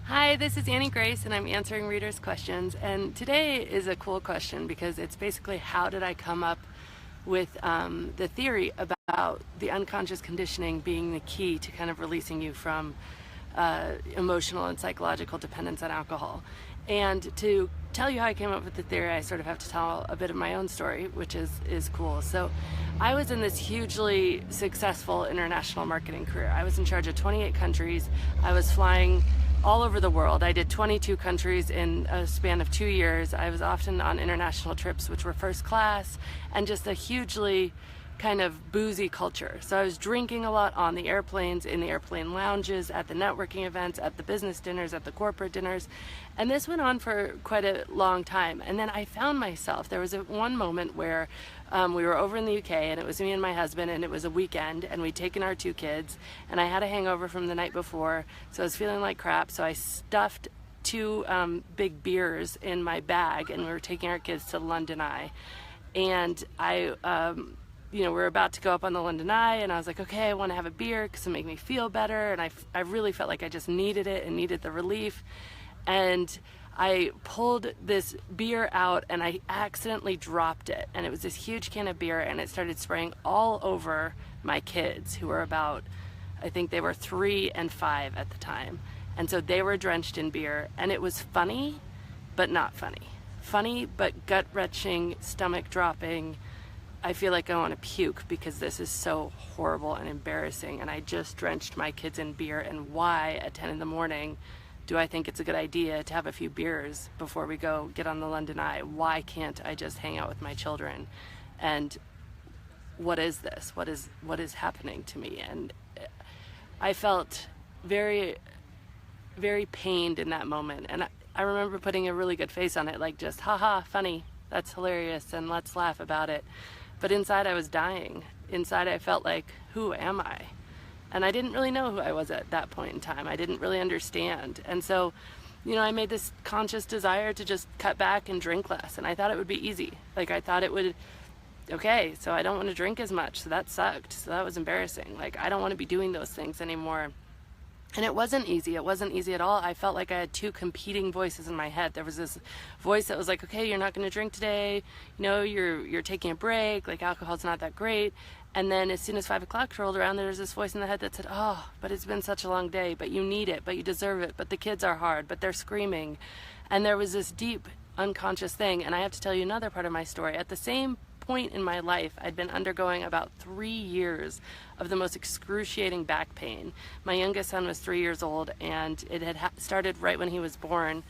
Hi, this is Annie Grace, and I'm answering readers' questions. And today is a cool question because it's basically how did I come up with the theory about the unconscious conditioning being the key to kind of releasing you from emotional and psychological dependence on alcohol. And to tell you how I came up with the theory, I sort of have to tell a bit of my own story, which is cool. So I was in this hugely successful international marketing career. I was in charge of 28 countries. I was flying all over the world. I did 22 countries in a span of 2 years. I was often on international trips, which were first class, and just a hugely kind of boozy culture. So I was drinking a lot on the airplanes, in the airplane lounges, at the networking events, at the business dinners, at the corporate dinners. And this went on for quite a long time. And then I found myself, there was one moment where we were over in the UK, and it was me and my husband, and it was a weekend, and we'd taken our 2 kids, and I had a hangover from the night before, so I was feeling like crap. So I stuffed 2 big beers in my bag, and we were taking our kids to London Eye. And we're about to go up on the London Eye, and I was like, okay, I want to have a beer because it'll make me feel better. And I really felt like I just needed it and needed the relief. And I pulled this beer out, and I accidentally dropped it. And it was this huge can of beer, and it started spraying all over my kids, who were about, I think they were 3 and 5 at the time. And so they were drenched in beer, and it was funny, but not funny. Funny, but gut-wrenching, stomach-dropping. I feel like I want to puke because this is so horrible and embarrassing, and I just drenched my kids in beer. And why at 10 in the morning do I think it's a good idea to have a few beers before we go get on the London Eye? Why can't I just hang out with my children? And what is this? What is happening to me? And I felt very, very pained in that moment. And I remember putting a really good face on it, like just, haha, funny, that's hilarious, and let's laugh about it. But inside I was dying. Inside I felt like, who am I? And I didn't really know who I was at that point in time. I didn't really understand. And so, I made this conscious desire to just cut back and drink less. And I thought it would be easy. Like, I thought it would, okay, so I don't want to drink as much. So that sucked. So that was embarrassing. Like, I don't want to be doing those things anymore. And it wasn't easy. It wasn't easy at all. I felt like I had 2 competing voices in my head. There was this voice that was like, okay, you're not going to drink today. You're taking a break. Like, alcohol's not that great. And then as soon as 5 o'clock rolled around, there was this voice in the head that said, oh, but it's been such a long day, but you need it, but you deserve it, but the kids are hard, but they're screaming. And there was this deep unconscious thing. And I have to tell you another part of my story. At the same point in my life, I'd been undergoing about 3 years of the most excruciating back pain. My youngest son was 3 years old, and it had started right when he was born.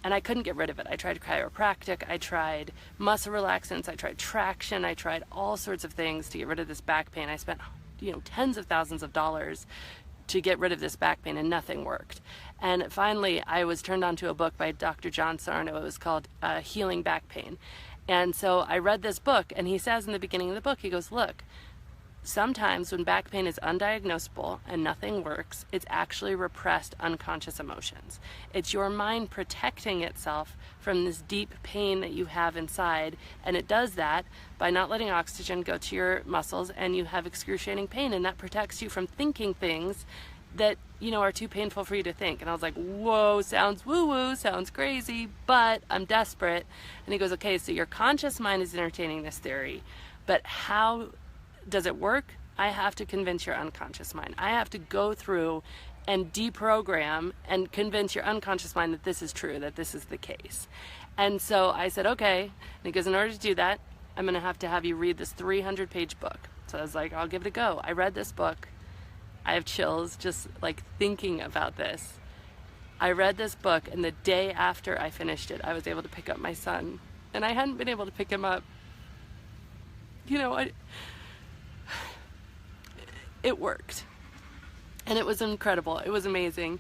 And I couldn't get rid of it. I tried chiropractic, I tried muscle relaxants, I tried traction, I tried all sorts of things to get rid of this back pain. I spent, tens of thousands of dollars to get rid of this back pain, and nothing worked. And finally, I was turned on to a book by Dr. John Sarno. It was called Healing Back Pain. And so I read this book, and he says in the beginning of the book, he goes, look, sometimes when back pain is undiagnosable and nothing works, it's actually repressed unconscious emotions. It's your mind protecting itself from this deep pain that you have inside, and it does that by not letting oxygen go to your muscles, and you have excruciating pain, and that protects you from thinking things that are too painful for you to think. And I was like, whoa, sounds woo-woo, sounds crazy, but I'm desperate. And he goes, okay, so your conscious mind is entertaining this theory, but how does it work? I have to convince your unconscious mind. I have to go through and deprogram and convince your unconscious mind that this is true, that this is the case. And so I said, okay. And he goes, in order to do that, I'm going to have you read this 300-page book. So I was like, I'll give it a go. I read this book. I have chills just like thinking about this. I read this book, and the day after I finished it, I was able to pick up my son. And I hadn't been able to pick him up. It worked. And it was incredible. It was amazing.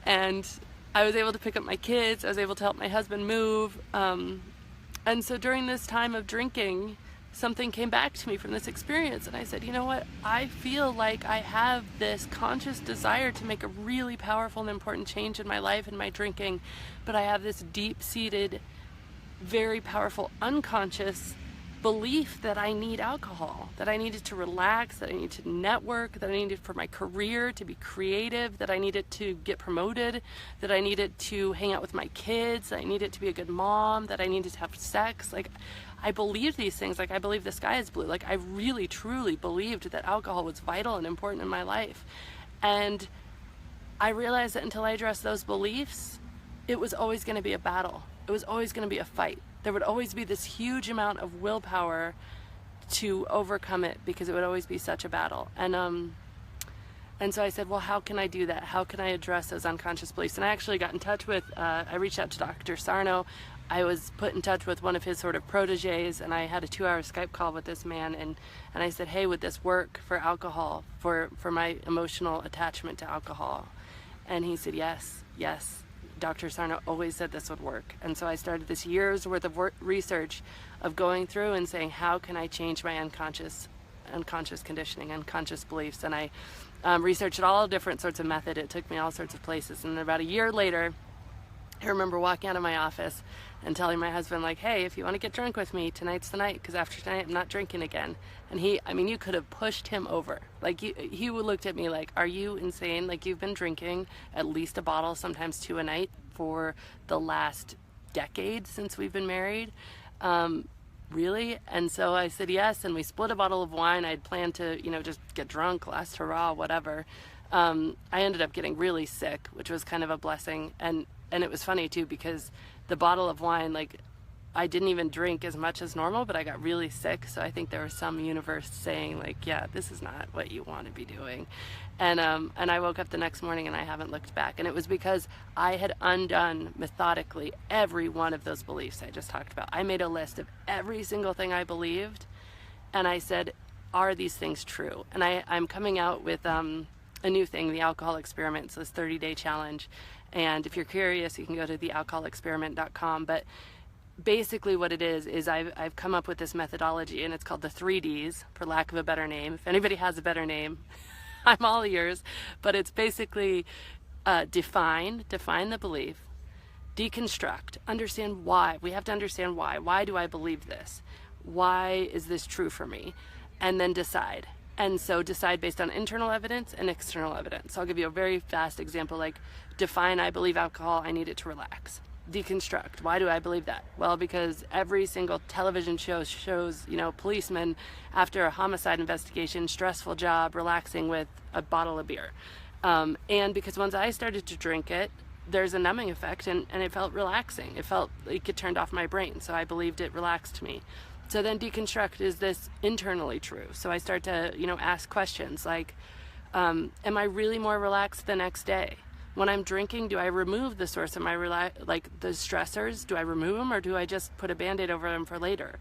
And I was able to pick up my kids. I was able to help my husband move. And so during this time of drinking, something came back to me from this experience, and I said, you know what, I feel like I have this conscious desire to make a really powerful and important change in my life and my drinking, but I have this deep-seated, very powerful unconscious belief that I need alcohol, that I needed to relax, that I needed to network, that I needed for my career to be creative, that I needed to get promoted, that I needed to hang out with my kids, that I needed to be a good mom, that I needed to have sex. Like, I believed these things. Like, I believed the sky is blue. Like, I really, truly believed that alcohol was vital and important in my life. And I realized that until I addressed those beliefs, it was always going to be a battle. It was always going to be a fight. There would always be this huge amount of willpower to overcome it, because it would always be such a battle. And so I said, well, how can I do that? How can I address those unconscious beliefs? And I actually got in touch with, I reached out to Dr. Sarno. I was put in touch with one of his sort of proteges, and I had a 2-hour Skype call with this man, and I said, hey, would this work for alcohol, for my emotional attachment to alcohol? And he said, yes. Dr. Sarno always said this would work. And so I started this year's worth of research of going through and saying, how can I change my unconscious conditioning, unconscious beliefs? And I researched all different sorts of method. It took me all sorts of places. And about a year later, I remember walking out of my office and telling my husband, like, hey, if you want to get drunk with me, tonight's the night, because after tonight I'm not drinking again. And you could have pushed him over. Like, he looked at me like, are you insane? Like, you've been drinking at least a bottle, sometimes 2 a night, for the last decade since we've been married. Really? And so I said yes, and we split a bottle of wine. I'd planned to, just get drunk, last hurrah, whatever. I ended up getting really sick, which was kind of a blessing. And it was funny too, because the bottle of wine, like, I didn't even drink as much as normal, but I got really sick. So I think there was some universe saying, like, yeah, this is not what you want to be doing. And I woke up the next morning and I haven't looked back. And it was because I had undone methodically every one of those beliefs I just talked about. I made a list of every single thing I believed, and I said, are these things true? And I'm coming out with a new thing, the alcohol experiment. So this 30-day challenge. And if you're curious, you can go to thealcoholexperiment.com. But basically what it is I've come up with this methodology, and it's called the 3Ds, for lack of a better name. If anybody has a better name, I'm all ears. But it's basically define the belief, deconstruct, understand why. We have to understand why. Why do I believe this? Why is this true for me? And then decide. And so decide based on internal evidence and external evidence. So I'll give you a very fast example, like define, I believe alcohol, I need it to relax. Deconstruct, why do I believe that? Well, because every single television show shows, policemen after a homicide investigation, stressful job, relaxing with a bottle of beer. And because once I started to drink it, there's a numbing effect, and it felt relaxing. It felt like it turned off my brain, so I believed it relaxed me. So then deconstruct, is this internally true? So I start to, ask questions like, am I really more relaxed the next day? When I'm drinking, do I remove the source of my, the stressors? Do I remove them, or do I just put a Band-Aid over them for later?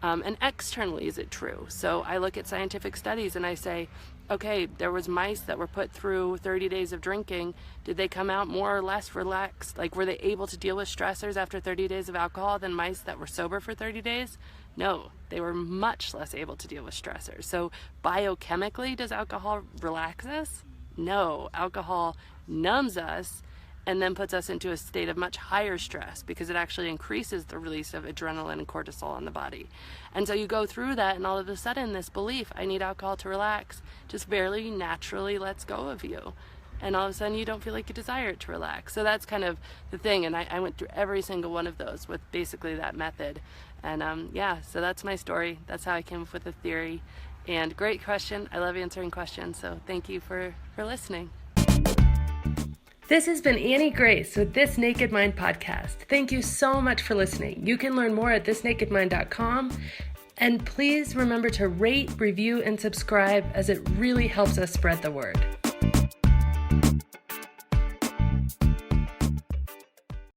And externally, is it true? So I look at scientific studies and I say, okay, there was mice that were put through 30 days of drinking. Did they come out more or less relaxed? Like, were they able to deal with stressors after 30 days of alcohol than mice that were sober for 30 days? No, they were much less able to deal with stressors. So biochemically, does alcohol relax us? No, alcohol numbs us and then puts us into a state of much higher stress, because it actually increases the release of adrenaline and cortisol in the body. And so you go through that, and all of a sudden this belief, I need alcohol to relax, just very naturally lets go of you. And all of a sudden you don't feel like you desire it to relax. So that's kind of the thing. And I went through every single one of those with basically that method. And so that's my story. That's how I came up with the theory. And great question. I love answering questions. So thank you for listening. This has been Annie Grace with This Naked Mind podcast. Thank you so much for listening. You can learn more at thisnakedmind.com. And please remember to rate, review, and subscribe, as it really helps us spread the word.